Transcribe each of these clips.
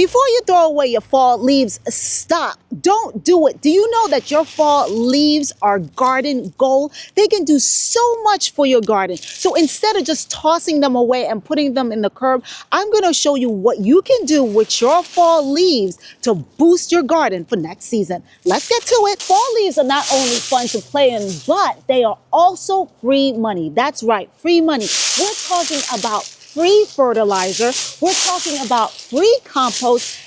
Before you throw away your fall leaves, stop. Don't do it. Do you know that your fall leaves are garden gold? They can do so much for your garden. So instead of just tossing them away and putting them in the curb, I'm going to show you what you can do with your fall leaves to boost your garden for next season. Let's get to it. Fall leaves are not only fun to play in, but they are also free money. That's right, free money. We're talking about free fertilizer, we're talking about free compost,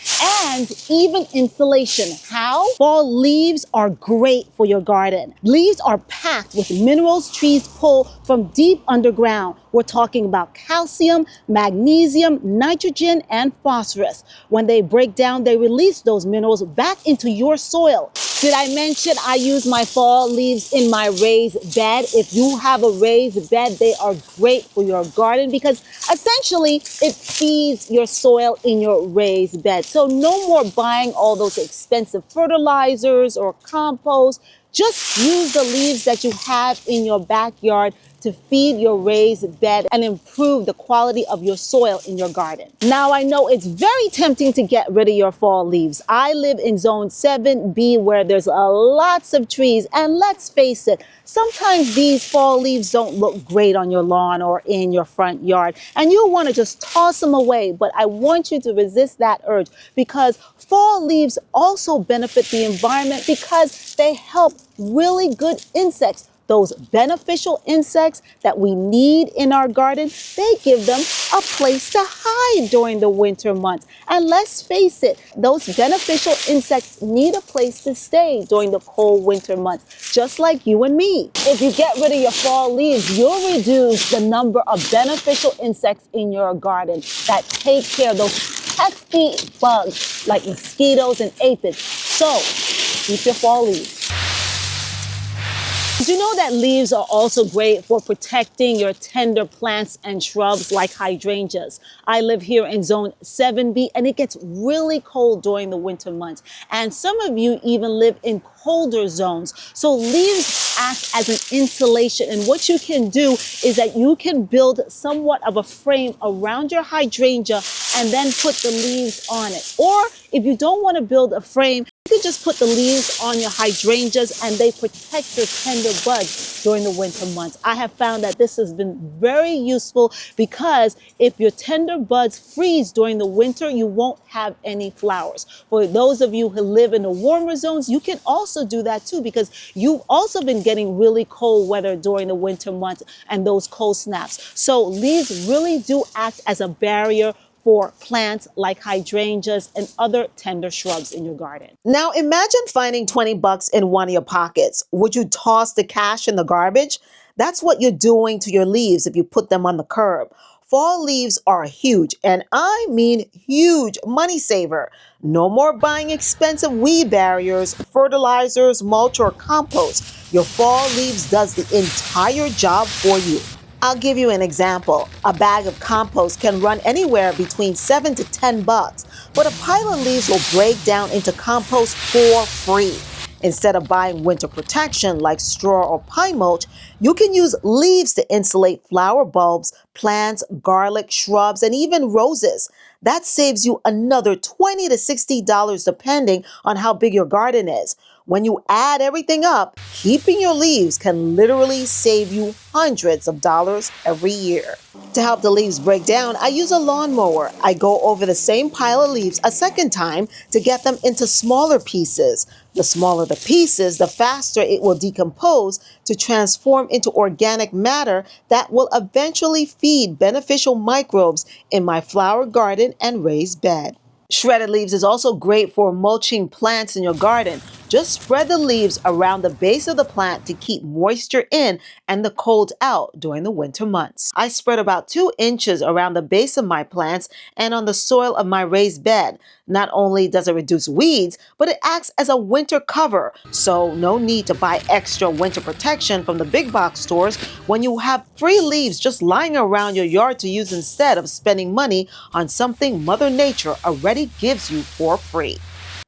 and even insulation. How? Fall leaves are great for your garden. Leaves are packed with minerals trees pull from deep underground. We're talking about calcium, magnesium, nitrogen, and phosphorus. When they break down, they release those minerals back into your soil. Did I mention I use my fall leaves in my raised bed? If you have a raised bed, they are great for your garden because essentially it feeds your soil in your raised bed. So no more buying all those expensive fertilizers or compost. Just use the leaves that you have in your backyard to feed your raised bed and improve the quality of your soil in your garden. Now, I know it's very tempting to get rid of your fall leaves. I live in zone 7B where there's lots of trees, and let's face it, sometimes these fall leaves don't look great on your lawn or in your front yard, and you'll want to just toss them away. But I want you to resist that urge because fall leaves also benefit the environment because they help really good insects. Those beneficial insects that we need in our garden, they give them a place to hide during the winter months. And let's face it, those beneficial insects need a place to stay during the cold winter months, just like you and me. If you get rid of your fall leaves, you'll reduce the number of beneficial insects in your garden that take care of those pesky bugs like mosquitoes and aphids. So keep your fall leaves. Did you know that leaves are also great for protecting your tender plants and shrubs like hydrangeas? I live here in zone 7B and it gets really cold during the winter months. And some of you even live in colder zones. So leaves act as an insulation. And what you can do is that you can build somewhat of a frame around your hydrangea and then put the leaves on it. Or if you don't want to build a frame, you can just put the leaves on your hydrangeas and they protect your tender buds during the winter months. I have found that this has been very useful because if your tender buds freeze during the winter, you won't have any flowers. For those of you who live in the warmer zones, you can also do that too because you've also been getting really cold weather during the winter months and those cold snaps. So leaves really do act as a barrier for plants like hydrangeas and other tender shrubs in your garden. Now imagine finding 20 bucks in one of your pockets. Would you toss the cash in the garbage? That's what you're doing to your leaves if you put them on the curb. Fall leaves are huge, and I mean huge, money saver. No more buying expensive weed barriers, fertilizers, mulch, or compost. Your fall leaves does the entire job for you. I'll give you an example. A bag of compost can run anywhere between 7 to 10 bucks, but a pile of leaves will break down into compost for free. Instead of buying winter protection like straw or pine mulch, you can use leaves to insulate flower bulbs, plants, garlic, shrubs, and even roses. That saves you another $20 to $60 depending on how big your garden is. When you add everything up, keeping your leaves can literally save you hundreds of dollars every year. To help the leaves break down, I use a lawnmower. I go over the same pile of leaves a second time to get them into smaller pieces. The smaller the pieces, the faster it will decompose to transform into organic matter that will eventually feed beneficial microbes in my flower garden and raised bed. Shredded leaves is also great for mulching plants in your garden. Just spread the leaves around the base of the plant to keep moisture in and the cold out during the winter months. I spread about 2 inches around the base of my plants and on the soil of my raised bed. Not only does it reduce weeds, but it acts as a winter cover. So no need to buy extra winter protection from the big box stores when you have free leaves just lying around your yard to use instead of spending money on something Mother Nature already gives you for free.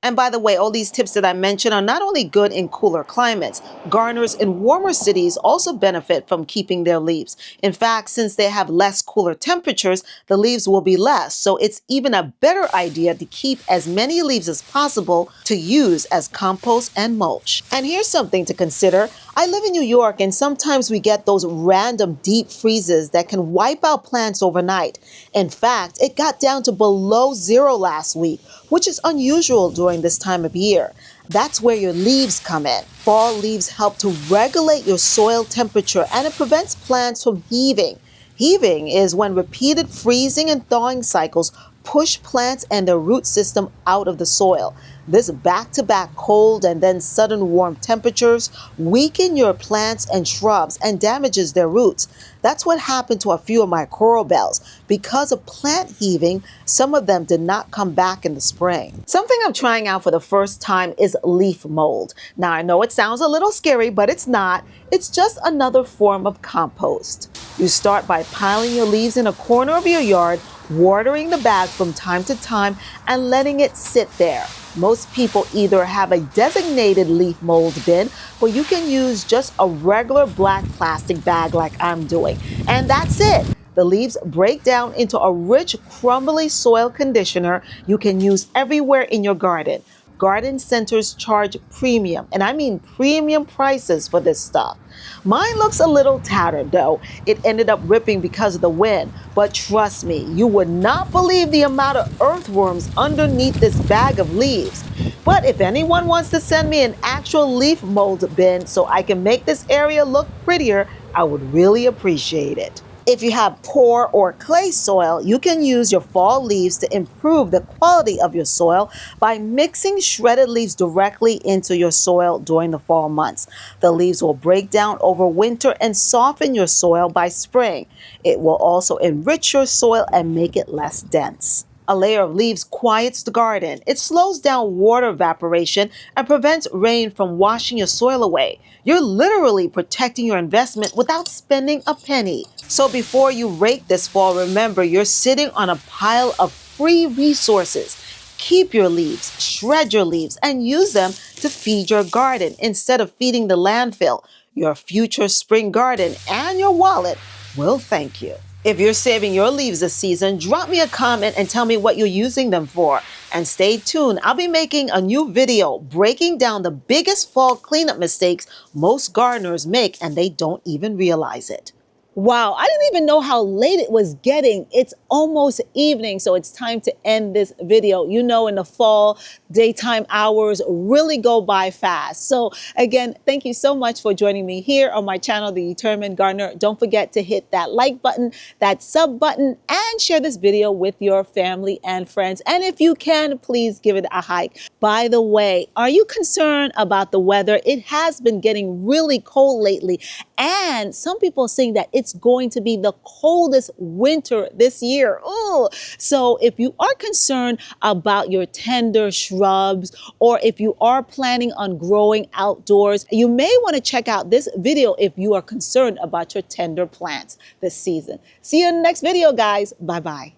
And by the way, all these tips that I mentioned are not only good in cooler climates, gardeners in warmer cities also benefit from keeping their leaves. In fact, since they have less cooler temperatures, the leaves will be less. So it's even a better idea to keep as many leaves as possible to use as compost and mulch. And here's something to consider. I live in New York, and sometimes we get those random deep freezes that can wipe out plants overnight. In fact, it got down to below zero last week, which is unusual during this time of year. That's where your leaves come in. Fall leaves help to regulate your soil temperature, and it prevents plants from heaving. Heaving is when repeated freezing and thawing cycles push plants and their root system out of the soil. This back-to-back cold and then sudden warm temperatures weaken your plants and shrubs and damages their roots. That's what happened to a few of my coral bells. Because of plant heaving, some of them did not come back in the spring. Something I'm trying out for the first time is leaf mold. Now, I know it sounds a little scary, but it's not. It's just another form of compost. You start by piling your leaves in a corner of your yard, watering the bag from time to time, and letting it sit there. Most people either have a designated leaf mold bin, or you can use just a regular black plastic bag like I'm doing. And that's it. The leaves break down into a rich, crumbly soil conditioner you can use everywhere in your garden. Garden centers charge premium, and I mean premium prices for this stuff. Mine looks a little tattered though. It ended up ripping because of the wind, but trust me, you would not believe the amount of earthworms underneath this bag of leaves. But if anyone wants to send me an actual leaf mold bin so I can make this area look prettier, I would really appreciate it. If you have poor or clay soil, you can use your fall leaves to improve the quality of your soil by mixing shredded leaves directly into your soil during the fall months. The leaves will break down over winter and soften your soil by spring. It will also enrich your soil and make it less dense. A layer of leaves quiets the garden. It slows down water evaporation and prevents rain from washing your soil away. You're literally protecting your investment without spending a penny. So before you rake this fall, remember you're sitting on a pile of free resources. Keep your leaves, shred your leaves, and use them to feed your garden instead of feeding the landfill. Your future spring garden and your wallet will thank you. If you're saving your leaves this season, drop me a comment and tell me what you're using them for. And stay tuned. I'll be making a new video breaking down the biggest fall cleanup mistakes most gardeners make, and they don't even realize it. Wow, I didn't even know how late it was getting. It's almost evening, so it's time to end this video. You know, in the fall, daytime hours really go by fast. So again, thank you so much for joining me here on my channel, The Determined Gardener. Don't forget to hit that like button, that sub button, and share this video with your family and friends. And if you can, please give it a hike. By the way, are you concerned about the weather? It has been getting really cold lately, and some people are saying that it's going to be the coldest winter this year. Ooh. So if you are concerned about your tender shrubs, or if you are planning on growing outdoors, you may want to check out this video if you are concerned about your tender plants this season. See you in the next video, guys. Bye-bye.